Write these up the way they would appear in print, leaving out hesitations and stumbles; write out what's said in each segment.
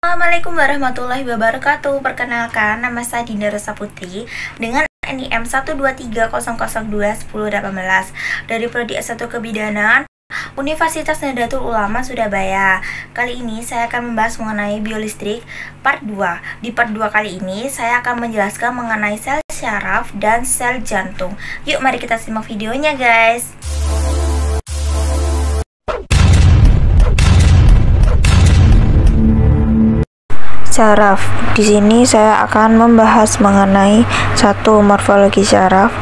Assalamualaikum warahmatullahi wabarakatuh. Perkenalkan, nama saya Dinda Rosa Putri dengan NIM 12300210818 dari Prodi S1 Kebidanan Universitas Nahdlatul Ulama Surabaya. Kali ini saya akan membahas mengenai biolistrik part 2. Di part 2 kali ini saya akan menjelaskan mengenai sel syaraf dan sel jantung. Yuk mari kita simak videonya guys. Syaraf. Di sini saya akan membahas mengenai 1. Morfologi syaraf,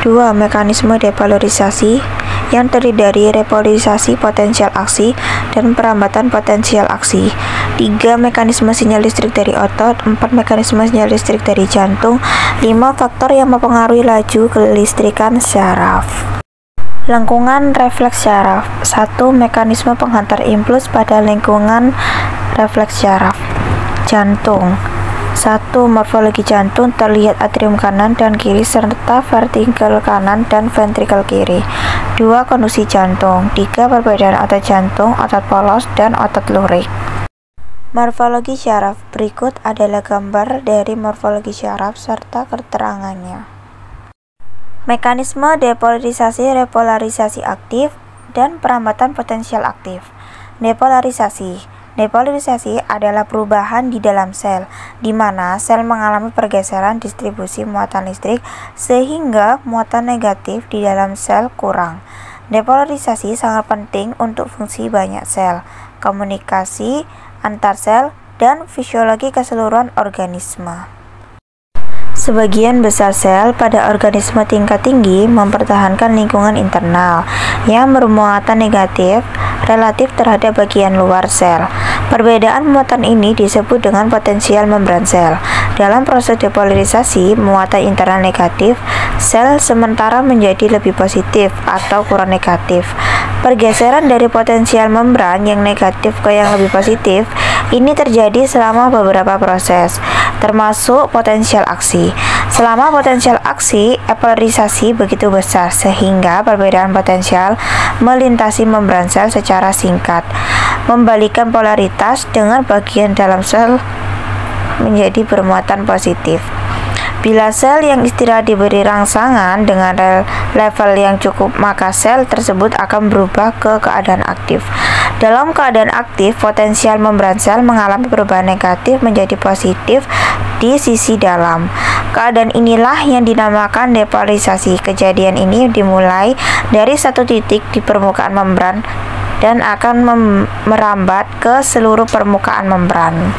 2. Mekanisme depolarisasi yang terdiri dari repolarisasi potensial aksi dan perambatan potensial aksi, 3. Mekanisme sinyal listrik dari otot, 4. Mekanisme sinyal listrik dari jantung, 5. Faktor yang mempengaruhi laju kelistrikan syaraf. Lengkungan refleks syaraf. 1. Mekanisme penghantar impuls pada lengkungan refleks syaraf. Jantung. 1. Morfologi jantung terlihat atrium kanan dan kiri serta ventrikel kanan dan ventrikel kiri. 2. Konduksi jantung. 3. Perbedaan otot jantung, otot polos, dan otot lurik. Morfologi syaraf. Berikut adalah gambar dari morfologi syaraf serta keterangannya. Mekanisme depolarisasi, repolarisasi aktif, dan perambatan potensial aktif. Depolarisasi. Depolarisasi adalah perubahan di dalam sel, di mana sel mengalami pergeseran distribusi muatan listrik sehingga muatan negatif di dalam sel kurang. Depolarisasi sangat penting untuk fungsi banyak sel, komunikasi antar sel, dan fisiologi keseluruhan organisme. Sebagian besar sel pada organisme tingkat tinggi mempertahankan lingkungan internal yang bermuatan negatif relatif terhadap bagian luar sel. Perbedaan muatan ini disebut dengan potensial membran sel. Dalam proses depolarisasi, muatan internal negatif sel sementara menjadi lebih positif atau kurang negatif. Pergeseran dari potensial membran yang negatif ke yang lebih positif ini terjadi selama beberapa proses, termasuk potensial aksi. Selama potensial aksi, polarisasi begitu besar sehingga perbedaan potensial melintasi membran sel secara singkat, membalikkan polaritas dengan bagian dalam sel menjadi bermuatan positif. Bila sel yang istirahat diberi rangsangan dengan level yang cukup, maka sel tersebut akan berubah ke keadaan aktif. Dalam keadaan aktif, potensial membran sel mengalami perubahan negatif menjadi positif di sisi dalam. Keadaan inilah yang dinamakan depolarisasi. Kejadian ini dimulai dari satu titik di permukaan membran dan akan merambat ke seluruh permukaan membran.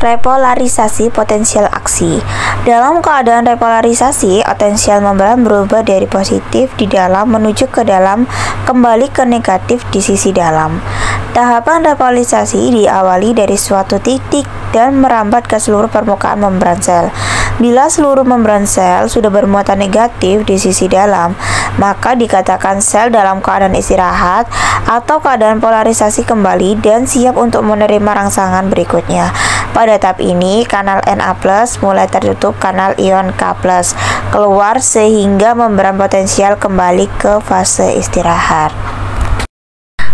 Repolarisasi potensial aksi. Dalam keadaan repolarisasi, potensial membran berubah dari positif di dalam menuju ke dalam kembali ke negatif di sisi dalam. Tahapan repolarisasi diawali dari suatu titik dan merambat ke seluruh permukaan membran sel. Bila seluruh membran sel sudah bermuatan negatif di sisi dalam, maka dikatakan sel dalam keadaan istirahat atau keadaan polarisasi kembali dan siap untuk menerima rangsangan berikutnya. Pada tahap ini, kanal Na+ mulai tertutup kanal ion K+ keluar sehingga membran potensial kembali ke fase istirahat.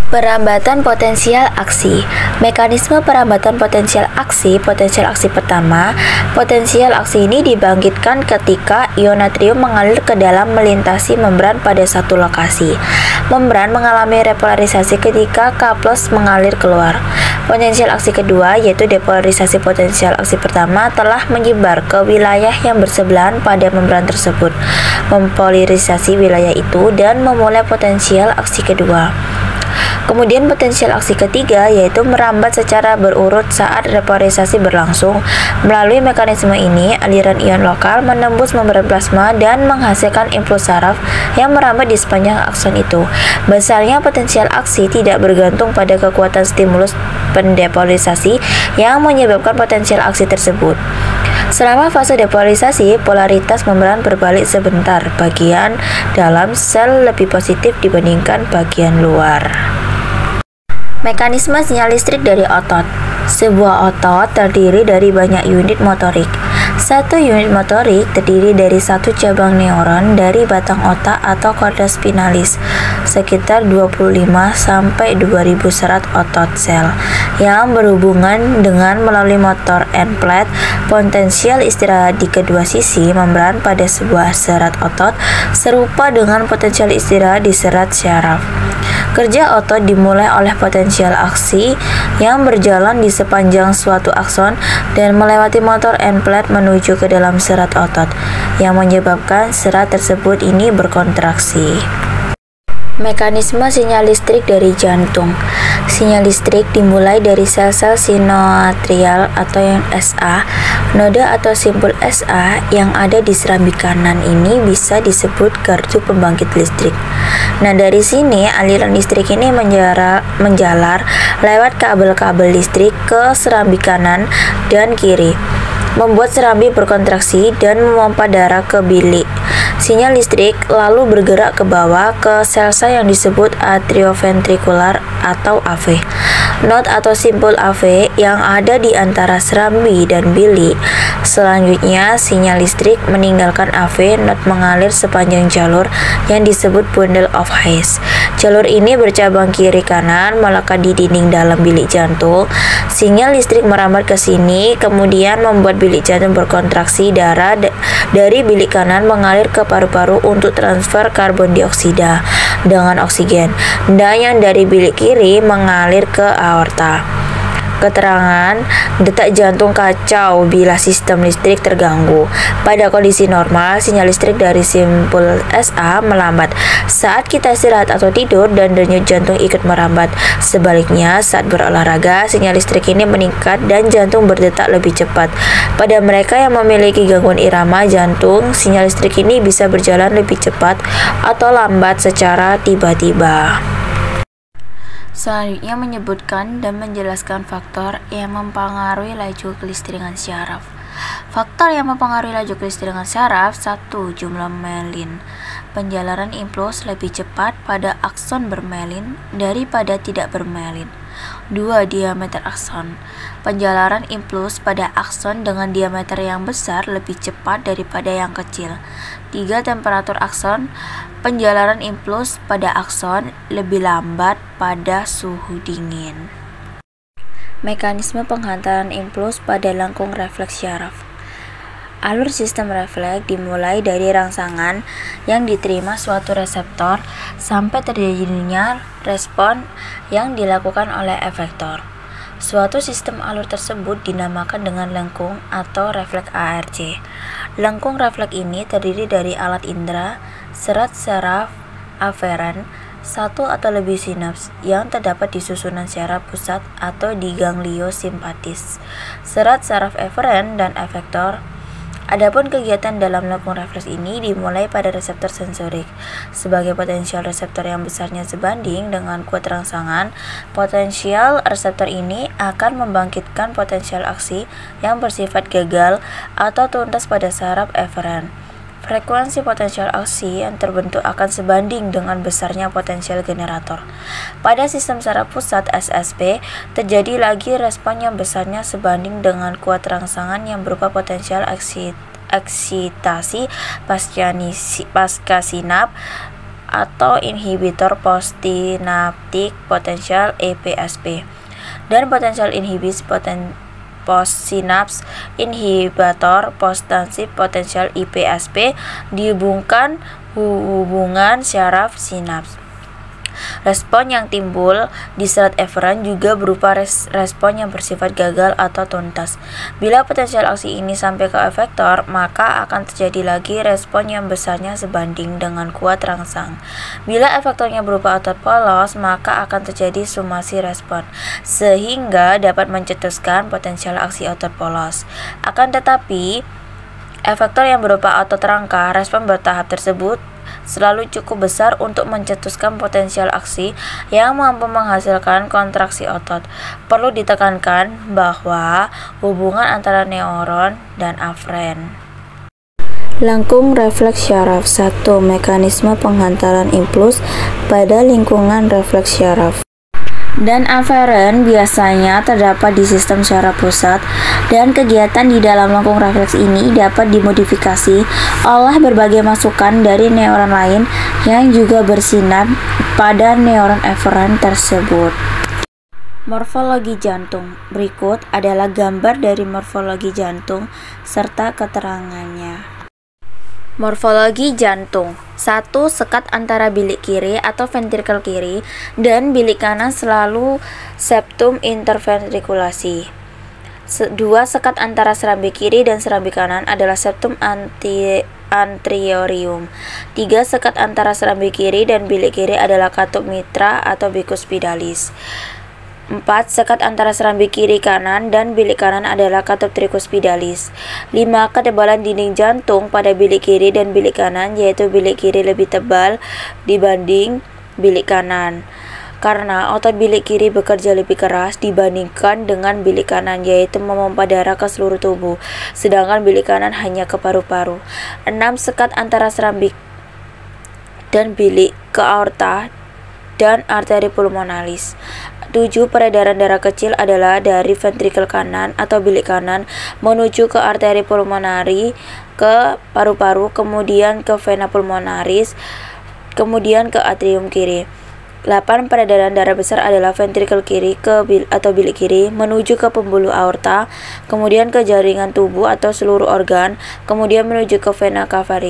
Perambatan potensial aksi. Mekanisme perambatan potensial aksi pertama. Potensial aksi ini dibangkitkan ketika ion natrium mengalir ke dalam melintasi membran pada satu lokasi. Membran mengalami repolarisasi ketika K+ mengalir keluar. Potensial aksi kedua, yaitu depolarisasi potensial aksi pertama, telah menyebar ke wilayah yang bersebelahan pada membran tersebut, mempolarisasi wilayah itu dan memulai potensial aksi kedua. Kemudian potensial aksi ketiga, yaitu merambat secara berurut saat repolarisasi berlangsung. Melalui mekanisme ini, aliran ion lokal menembus membran plasma dan menghasilkan impuls saraf yang merambat di sepanjang akson itu. Besarnya potensial aksi tidak bergantung pada kekuatan stimulus pendepolarisasi yang menyebabkan potensial aksi tersebut. Selama fase depolarisasi, polaritas membran berbalik sebentar. Bagian dalam sel lebih positif dibandingkan bagian luar. Mekanisme sinyal listrik dari otot. Sebuah otot terdiri dari banyak unit motorik. Satu unit motorik terdiri dari satu cabang neuron dari batang otak atau corda spinalis. sekitar 25-2000 serat otot sel yang berhubungan dengan melalui motor end plate. Potensial istirahat di kedua sisi membran pada sebuah serat otot serupa dengan potensial istirahat di serat syaraf. Kerja otot dimulai oleh potensial aksi yang berjalan di sepanjang suatu akson dan melewati motor end plate menuju ke dalam serat otot, yang menyebabkan serat tersebut ini berkontraksi. Mekanisme sinyal listrik dari jantung. Sinyal listrik dimulai dari sel-sel sinoatrial atau yang SA. Node atau simpul SA yang ada di serambi kanan ini bisa disebut gardu pembangkit listrik. Nah, dari sini aliran listrik ini menjalar lewat kabel-kabel listrik ke serambi kanan dan kiri, membuat serambi berkontraksi dan memompa darah ke bilik. Sinyal listrik lalu bergerak ke bawah ke sel-sel yang disebut atrioventrikular atau AV. Node atau simpul AV yang ada di antara serambi dan bilik. Selanjutnya, sinyal listrik meninggalkan AV. Node mengalir sepanjang jalur yang disebut bundle of His. Jalur ini bercabang kiri kanan melekat di dinding dalam bilik jantung. Sinyal listrik merambat ke sini, kemudian membuat bilik jantung berkontraksi. Darah dari bilik kanan mengalir ke paru-paru untuk transfer karbon dioksida dengan oksigen, dan yang dari bilik kiri mengalir ke aorta. Keterangan detak jantung kacau bila sistem listrik terganggu. Pada kondisi normal, sinyal listrik dari simpul SA melambat saat kita istirahat atau tidur dan denyut jantung ikut merambat. Sebaliknya, saat berolahraga, sinyal listrik ini meningkat dan jantung berdetak lebih cepat. Pada mereka yang memiliki gangguan irama jantung, sinyal listrik ini bisa berjalan lebih cepat atau lambat secara tiba-tiba. Selanjutnya menyebutkan dan menjelaskan faktor yang mempengaruhi laju kelistrikan syaraf. Faktor yang mempengaruhi laju kelistrikan syaraf: 1. Jumlah melin. Penjalaran impuls lebih cepat pada akson bermelin daripada tidak bermelin. 2. Diameter akson. Penjalaran impuls pada akson dengan diameter yang besar lebih cepat daripada yang kecil. 3. Temperatur akson. Penjalaran impuls pada akson lebih lambat pada suhu dingin. Mekanisme penghantaran impuls pada lengkung refleks syaraf. Alur sistem refleks dimulai dari rangsangan yang diterima suatu reseptor sampai terjadinya respon yang dilakukan oleh efektor. Suatu sistem alur tersebut dinamakan dengan lengkung atau refleks ARC. Lengkung refleks ini terdiri dari alat indera, serat syaraf aferen, satu atau lebih sinaps yang terdapat di susunan syaraf pusat atau di ganglio simpatis, serat syaraf eferen, dan efektor. Adapun kegiatan dalam lengkung refleks ini dimulai pada reseptor sensorik. Sebagai potensial reseptor yang besarnya sebanding dengan kuat rangsangan, potensial reseptor ini akan membangkitkan potensial aksi yang bersifat gagal atau tuntas pada saraf eferen. Frekuensi potensial aksi yang terbentuk akan sebanding dengan besarnya potensial generator. Pada sistem saraf pusat SSP, terjadi lagi respon yang besarnya sebanding dengan kuat rangsangan yang berupa potensial eksitasi pasca sinap atau inhibitor postsinaptik potensial EPSP, dan potensial inhibisi postsinaps inhibitor posttransip potensial IPSP dihubungkan hubungan syaraf sinaps. Respon yang timbul di serat eferen juga berupa respon yang bersifat gagal atau tuntas. Bila potensial aksi ini sampai ke efektor, maka akan terjadi lagi respon yang besarnya sebanding dengan kuat rangsang. Bila efektornya berupa otot polos, maka akan terjadi sumasi respon, sehingga dapat mencetuskan potensial aksi otot polos. Akan tetapi, efektor yang berupa otot rangka, respon bertahap tersebut selalu cukup besar untuk mencetuskan potensial aksi yang mampu menghasilkan kontraksi otot. Perlu ditekankan bahwa hubungan antara neuron dan aferen. Lengkung refleks syaraf. 1. Mekanisme penghantaran impuls pada lingkungan refleks syaraf. dan aferen biasanya terdapat di sistem secara pusat, dan kegiatan di dalam lengkung refleks ini dapat dimodifikasi oleh berbagai masukan dari neuron lain yang juga bersinap pada neuron aferen tersebut. Morfologi jantung. Berikut adalah gambar dari morfologi jantung serta keterangannya. Morfologi jantung. 1. Sekat antara bilik kiri atau ventrikel kiri dan bilik kanan selalu septum interventrikulasi. 2. Sekat antara serambi kiri dan serambi kanan adalah septum anteriorium. 3. Sekat antara serambi kiri dan bilik kiri adalah katup mitra atau bicuspidalis. 4. Sekat antara serambi kiri kanan dan bilik kanan adalah katup tricuspidalis. 5. Ketebalan dinding jantung pada bilik kiri dan bilik kanan, yaitu bilik kiri lebih tebal dibanding bilik kanan, karena otot bilik kiri bekerja lebih keras dibandingkan dengan bilik kanan, yaitu memompa darah ke seluruh tubuh, sedangkan bilik kanan hanya ke paru-paru. 6. Sekat antara serambi dan bilik ke aorta dan arteri pulmonalis. 7. Peredaran darah kecil adalah dari ventrikel kanan atau bilik kanan menuju ke arteri pulmonari, ke paru-paru, kemudian ke vena pulmonaris, kemudian ke atrium kiri. 8. Peredaran darah besar adalah ventrikel kiri atau bilik kiri menuju ke pembuluh aorta, kemudian ke jaringan tubuh atau seluruh organ, kemudian menuju ke vena cava,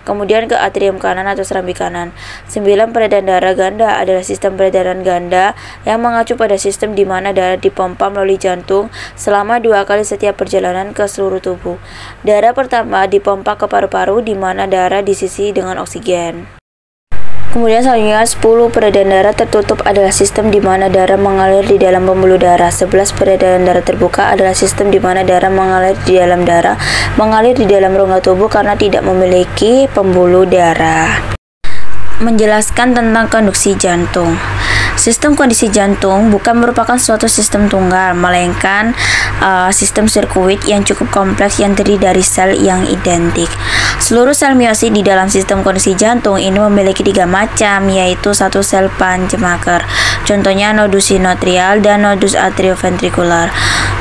kemudian ke atrium kanan atau serambi kanan. 9. Peredaran darah ganda adalah sistem peredaran ganda yang mengacu pada sistem di mana darah dipompa melalui jantung selama 2 kali setiap perjalanan ke seluruh tubuh. Darah pertama dipompa ke paru-paru di mana darah diisi dengan oksigen. Kemudian selanjutnya 10. Peredaran darah tertutup adalah sistem di mana darah mengalir di dalam pembuluh darah. 11. Peredaran darah terbuka adalah sistem di mana darah mengalir di dalam rongga tubuh karena tidak memiliki pembuluh darah. Menjelaskan tentang konduksi jantung. Sistem kondisi jantung bukan merupakan suatu sistem tunggal, melainkan sistem sirkuit yang cukup kompleks yang terdiri dari sel yang identik. Seluruh sel miosit di dalam sistem kondisi jantung ini memiliki 3 macam, yaitu 1 sel pancemaker, contohnya nodus sinoatrial dan nodus atrioventrikular.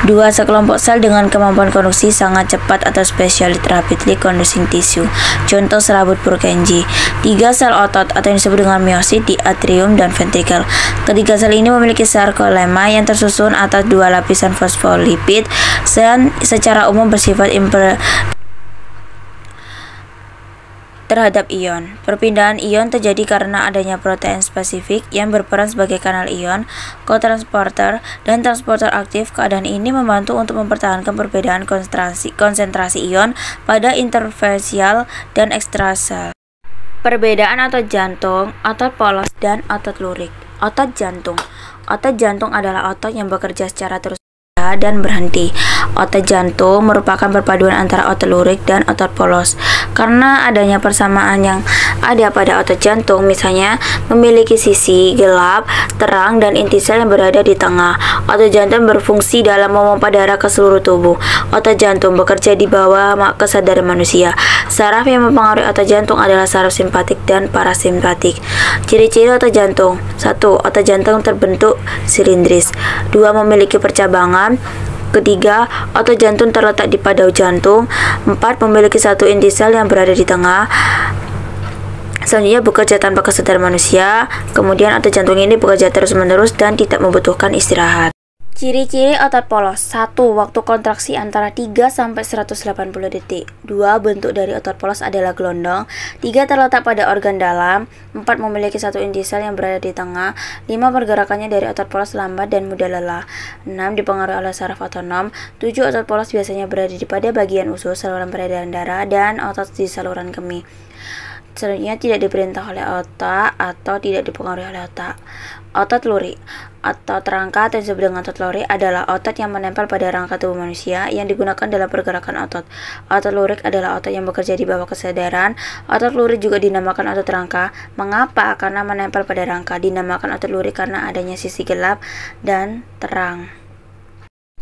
2. Sekelompok sel dengan kemampuan konduksi sangat cepat atau specially rapidly conducing tissue, contoh serabut Purkinje. 3. Sel otot atau yang disebut dengan miosit di atrium dan ventrikel. Ketiga sel ini memiliki sarkolema yang tersusun atas 2 lapisan fosfolipid dan secara umum bersifat terhadap ion. Perpindahan ion terjadi karena adanya protein spesifik yang berperan sebagai kanal ion, kotransporter, dan transporter aktif. Keadaan ini membantu untuk mempertahankan perbedaan konsentrasi ion pada interfacial dan ekstrasel. Perbedaan otot jantung, otot polos, dan otot lurik. Otot jantung. Otot jantung adalah otot yang bekerja secara terus dan berhenti. Otot jantung merupakan perpaduan antara otot lurik dan otot polos. Karena adanya persamaan yang ada pada otot jantung, misalnya memiliki sisi gelap, terang, dan inti sel yang berada di tengah. Otot jantung berfungsi dalam memompa darah ke seluruh tubuh. Otot jantung bekerja di bawah kesadaran manusia. Saraf yang mempengaruhi otot jantung adalah saraf simpatik dan parasimpatik. Ciri-ciri otot jantung. 1. Otot jantung terbentuk silindris. 2. Memiliki percabangan. Ketiga, otot jantung terletak di padau jantung. 4. Memiliki 1 inti sel yang berada di tengah. Selanjutnya bekerja tanpa kesadaran manusia. Kemudian otot jantung ini bekerja terus-menerus dan tidak membutuhkan istirahat. Ciri-ciri otot polos. 1. Waktu kontraksi antara 3 sampai 180 detik. 2. Bentuk dari otot polos adalah gelondong. 3. Terletak pada organ dalam. 4. Memiliki 1 inti sel yang berada di tengah. 5. Pergerakannya dari otot polos lambat dan mudah lelah. 6. Dipengaruhi oleh saraf otonom. 7. Otot polos biasanya berada pada bagian usus, saluran peredaran darah, dan otot di saluran kemih. Selanjutnya tidak diperintah oleh otak atau tidak dipengaruhi oleh otak. Otot lurik atau rangka atau disebut dengan otot lurik adalah otot yang menempel pada rangka tubuh manusia yang digunakan dalam pergerakan otot. Otot lurik adalah otot yang bekerja di bawah kesadaran. Otot lurik juga dinamakan otot rangka. Mengapa? Karena menempel pada rangka. Dinamakan otot lurik karena adanya sisi gelap dan terang.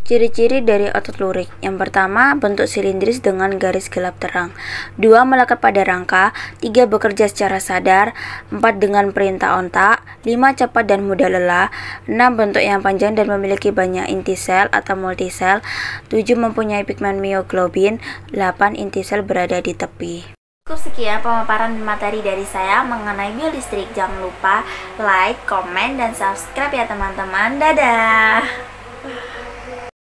Ciri-ciri dari otot lurik. Yang pertama, bentuk silindris dengan garis gelap terang. 2. Melekat pada rangka. 3. Bekerja secara sadar. 4. Dengan perintah otak. 5. Cepat dan mudah lelah. 6. Bentuk yang panjang dan memiliki banyak inti sel atau multisel. 7. Mempunyai pigmen mioglobin. 8. Inti sel berada di tepi. Cukup sekian pemaparan materi dari saya mengenai biolistrik. Jangan lupa like, komen, dan subscribe ya teman-teman. Dadah!